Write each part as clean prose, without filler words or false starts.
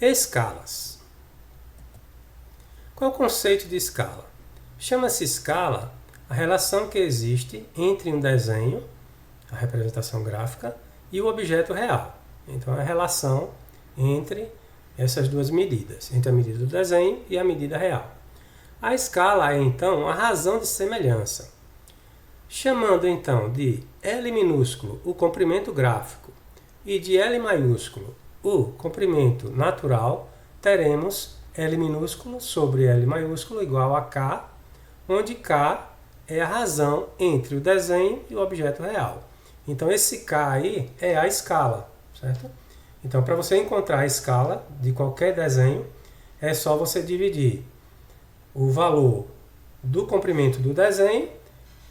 Escalas. Qual é o conceito de escala? Chama-se escala a relação que existe entre um desenho, a representação gráfica, e o objeto real. Então, a relação entre essas duas medidas, entre a medida do desenho e a medida real. A escala é, então, a razão de semelhança. Chamando, então, de L minúsculo o comprimento gráfico e de L maiúsculo o comprimento natural, teremos L minúsculo sobre L maiúsculo igual a K, onde K é a razão entre o desenho e o objeto real. Então, esse K aí é a escala, certo? Então, para você encontrar a escala de qualquer desenho, é só você dividir o valor do comprimento do desenho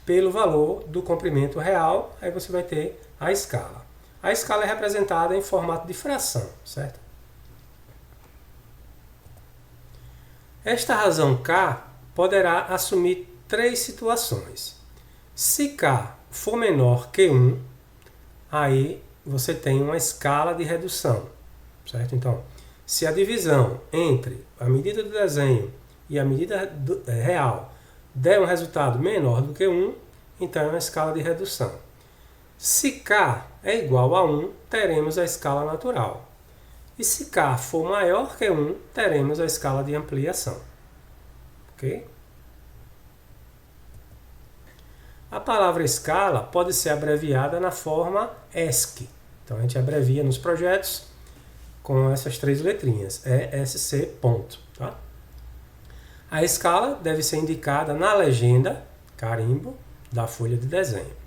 pelo valor do comprimento real, aí você vai ter a escala. A escala é representada em formato de fração, certo? Esta razão K poderá assumir três situações. Se K for menor que 1, aí você tem uma escala de redução, certo? Então, se a divisão entre a medida do desenho e a medida real der um resultado menor do que 1, então é uma escala de redução. Se K é igual a 1, teremos a escala natural. E se K for maior que 1, teremos a escala de ampliação. Ok? A palavra escala pode ser abreviada na forma ESC. Então, a gente abrevia nos projetos com essas três letrinhas, ESC, ponto. Tá? A escala deve ser indicada na legenda, carimbo, da folha de desenho.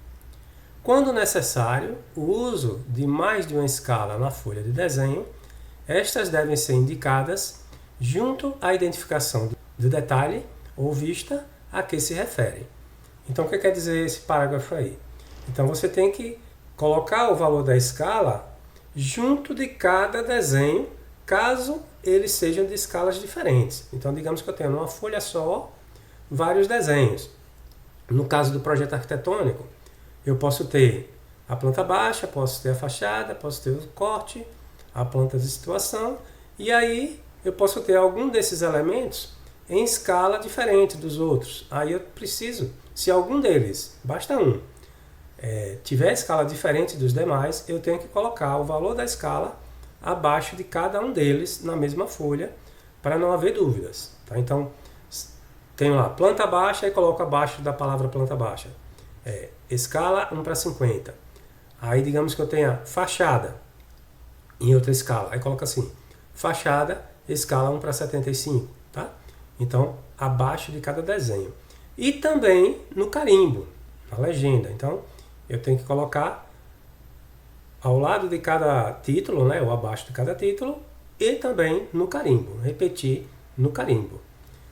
Quando necessário, o uso de mais de uma escala na folha de desenho, estas devem ser indicadas junto à identificação do detalhe ou vista a que se refere. Então, o que quer dizer esse parágrafo aí? Então, você tem que colocar o valor da escala junto de cada desenho, caso eles sejam de escalas diferentes. Então, digamos que eu tenho numa folha só vários desenhos. No caso do projeto arquitetônico, eu posso ter a planta baixa, posso ter a fachada, posso ter o corte, a planta de situação, e aí eu posso ter algum desses elementos em escala diferente dos outros. Aí eu preciso, se algum deles, basta um, tiver escala diferente dos demais, eu tenho que colocar o valor da escala abaixo de cada um deles na mesma folha, para não haver dúvidas. Tá? Então, tenho lá planta baixa e coloco abaixo da palavra planta baixa. Escala 1/50. Aí digamos que eu tenha fachada em outra escala. Aí coloca assim, fachada, escala 1/75. Tá? Então, abaixo de cada desenho. E também no carimbo, na legenda. Então, eu tenho que colocar ao lado de cada título, né, ou abaixo de cada título, e também no carimbo. Repetir no carimbo.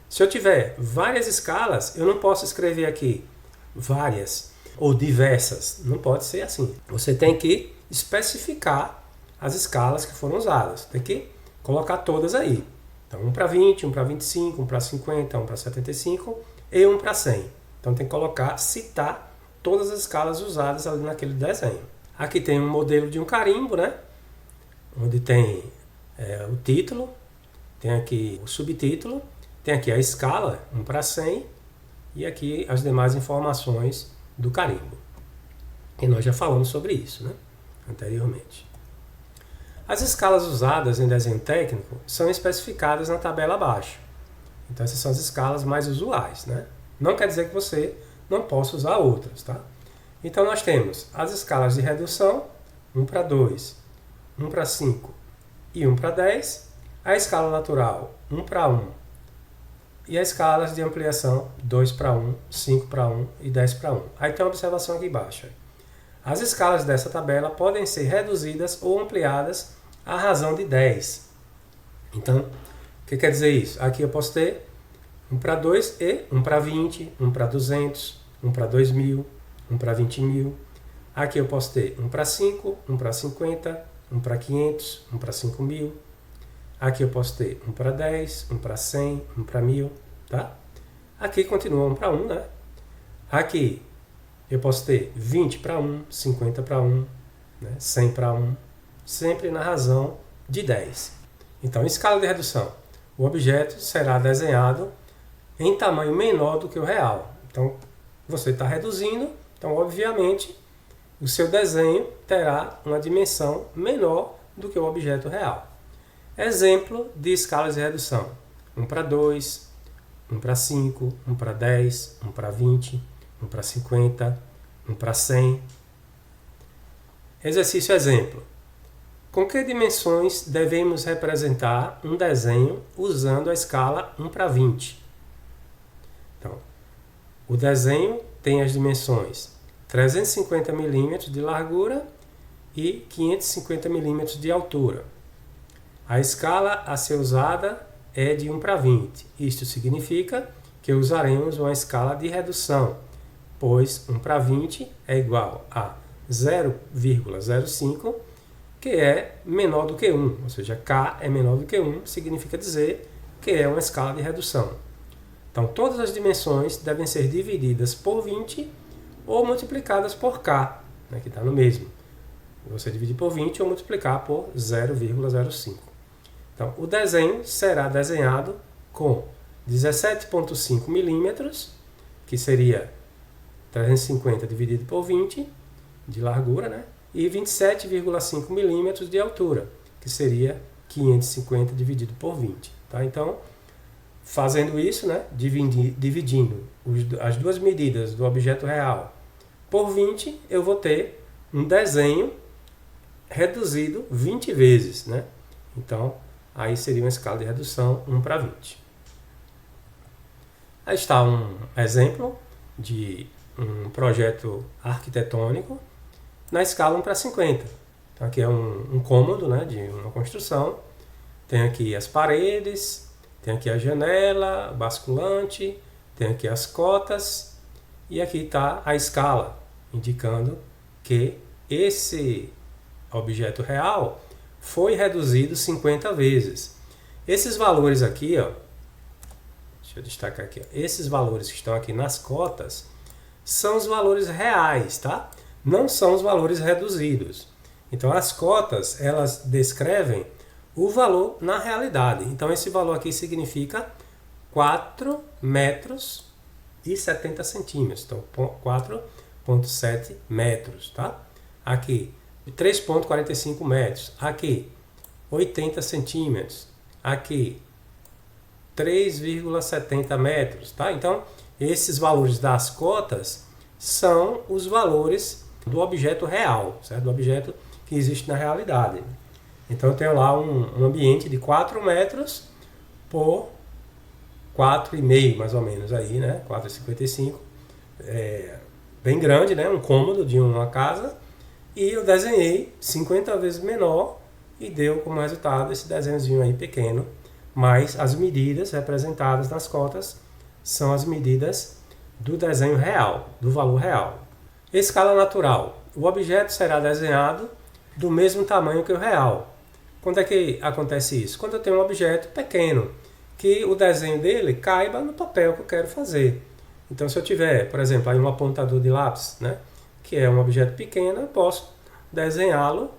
Se eu tiver várias escalas, eu não posso escrever aqui várias ou diversas. Não pode ser assim. Você tem que especificar as escalas que foram usadas. Tem que colocar todas aí. Então, 1/20, 1/25, 1/50, 1/75 e 1/100. Então, tem que colocar, citar todas as escalas usadas ali naquele desenho. Aqui tem um modelo de um carimbo, né? Onde tem o título, tem aqui o subtítulo, tem aqui a escala, 1/100, e aqui as demais informações do carimbo. E nós já falamos sobre isso, né? Anteriormente. As escalas usadas em desenho técnico são especificadas na tabela abaixo. Então essas são as escalas mais usuais, né? Não quer dizer que você não possa usar outras, tá? Então nós temos as escalas de redução, 1/2, 1/5 e 1/10, a escala natural, 1/1, e as escalas de ampliação, 2/1, 5/1 e 10/1. Aí tem uma observação aqui embaixo. As escalas dessa tabela podem ser reduzidas ou ampliadas à razão de 10. Então, o que quer dizer isso? Aqui eu posso ter 1/2 e 1/20, 1/200, 1/2000, 1/20.000. Aqui eu posso ter 1/5, 1/50, 1/500, 1/5.000. Aqui eu posso ter 1/10, 1/100, 1/1000, tá? Aqui continua 1/1, né? Aqui eu posso ter 20/1, 50/1, né? 100/1, sempre na razão de 10. Então, em escala de redução, o objeto será desenhado em tamanho menor do que o real. Então, você está reduzindo, então, obviamente, o seu desenho terá uma dimensão menor do que o objeto real. Exemplo de escalas de redução: 1 para 2, 1 para 5, 1 para 10, 1 para 20, 1 para 50, 1 para 100. Exercício exemplo: com que dimensões devemos representar um desenho usando a escala 1 para 20? Então, o desenho tem as dimensões 350 mm de largura e 550 mm de altura. A escala a ser usada é de 1 para 20. Isto significa que usaremos uma escala de redução, pois 1 para 20 é igual a 0,05, que é menor do que 1, ou seja, K é menor do que 1, significa dizer que é uma escala de redução. Então, todas as dimensões devem ser divididas por 20 ou multiplicadas por K, né, que está no mesmo. Você dividir por 20 ou multiplicar por 0,05. Então, o desenho será desenhado com 17,5 milímetros, que seria 350 dividido por 20 de largura, né? E 27,5 milímetros de altura, que seria 550 dividido por 20. Tá? Então, fazendo isso, né? Dividindo as duas medidas do objeto real por 20, eu vou ter um desenho reduzido 20 vezes. Né? Então, aí seria uma escala de redução 1 para 20. Aí está um exemplo de um projeto arquitetônico na escala 1 para 50. Então aqui é um cômodo, né, de uma construção. Tem aqui as paredes, tem aqui a janela, basculante, tem aqui as cotas e aqui está a escala, indicando que esse objeto real foi reduzido 50 vezes. Esses valores aqui, ó, deixa eu destacar aqui, ó, esses valores que estão aqui nas cotas são os valores reais, tá? Não são os valores reduzidos. Então as cotas, elas descrevem o valor na realidade. Então esse valor aqui significa 4 metros e 70 centímetros. Então 4,7 metros, tá? Aqui 3,45 metros. Aqui 80 centímetros. Aqui 3,70 metros, tá? Então esses valores das cotas são os valores do objeto real, certo? Do objeto que existe na realidade. Então eu tenho lá um ambiente de 4 metros por 4,5 mais ou menos aí, né? 4,55. Bem grande, né? Um cômodo de uma casa. E eu desenhei 50 vezes menor e deu como resultado esse desenhozinho aí pequeno. Mas as medidas representadas nas cotas são as medidas do desenho real, do valor real. Escala natural. O objeto será desenhado do mesmo tamanho que o real. Quando é que acontece isso? Quando eu tenho um objeto pequeno, que o desenho dele caiba no papel que eu quero fazer. Então, se eu tiver, por exemplo, aí um apontador de lápis, né, que é um objeto pequeno, eu posso desenhá-lo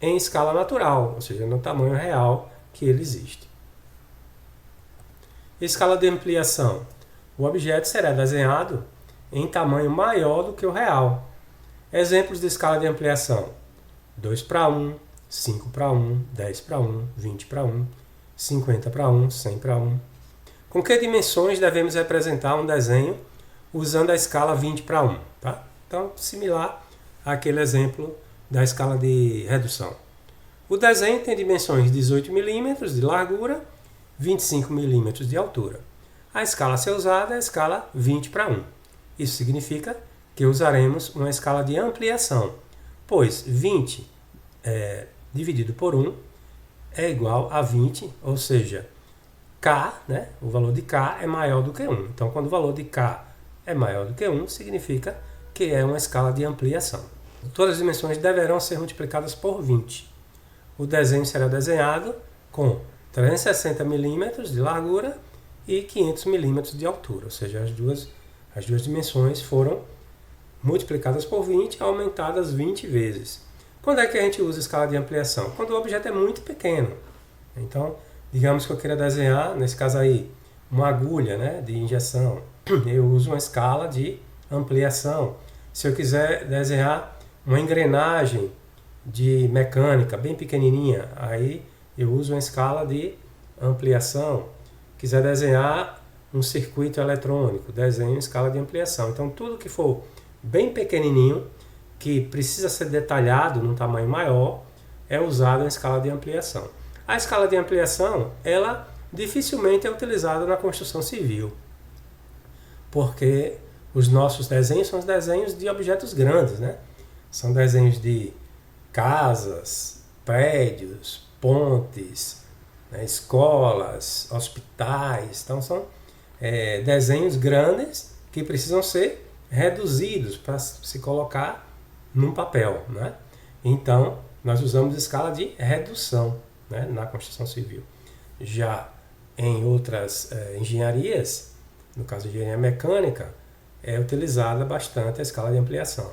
em escala natural, ou seja, no tamanho real que ele existe. Escala de ampliação. O objeto será desenhado em tamanho maior do que o real. Exemplos de escala de ampliação: 2 para 1, 5 para 1, 10 para 1, 20 para 1, 50 para 1, 100 para 1. Com que dimensões devemos representar um desenho usando a escala 20 para 1? Tá? Então, similar àquele exemplo da escala de redução. O desenho tem dimensões 18 mm de largura, 25 mm de altura. A escala a ser usada é a escala 20 para 1. Isso significa que usaremos uma escala de ampliação, pois 20 dividido por 1 é igual a 20, ou seja, K, né, o valor de K é maior do que 1. Então, quando o valor de K é maior do que 1, significa que é uma escala de ampliação. Todas as dimensões deverão ser multiplicadas por 20. O desenho será desenhado com 360 mm de largura e 500 mm de altura, ou seja, as duas dimensões foram multiplicadas por 20, aumentadas 20 vezes. Quando é que a gente usa a escala de ampliação? Quando o objeto é muito pequeno. Então, digamos que eu queira desenhar, nesse caso aí, uma agulha, né, de injeção. Eu uso uma escala de ampliação. Se eu quiser desenhar uma engrenagem de mecânica bem pequenininha, aí eu uso uma escala de ampliação. Quiser desenhar um circuito eletrônico, desenho em escala de ampliação. Então tudo que for bem pequenininho, que precisa ser detalhado num tamanho maior, é usado em escala de ampliação. A escala de ampliação, ela dificilmente é utilizada na construção civil, porque os nossos desenhos são os desenhos de objetos grandes, né? São desenhos de casas, prédios, pontes, né, escolas, hospitais. Então são desenhos grandes que precisam ser reduzidos para se colocar num papel, né? Então nós usamos escala de redução, né, na construção civil. Já em outras engenharias, no caso de engenharia mecânica, é utilizada bastante a escala de ampliação.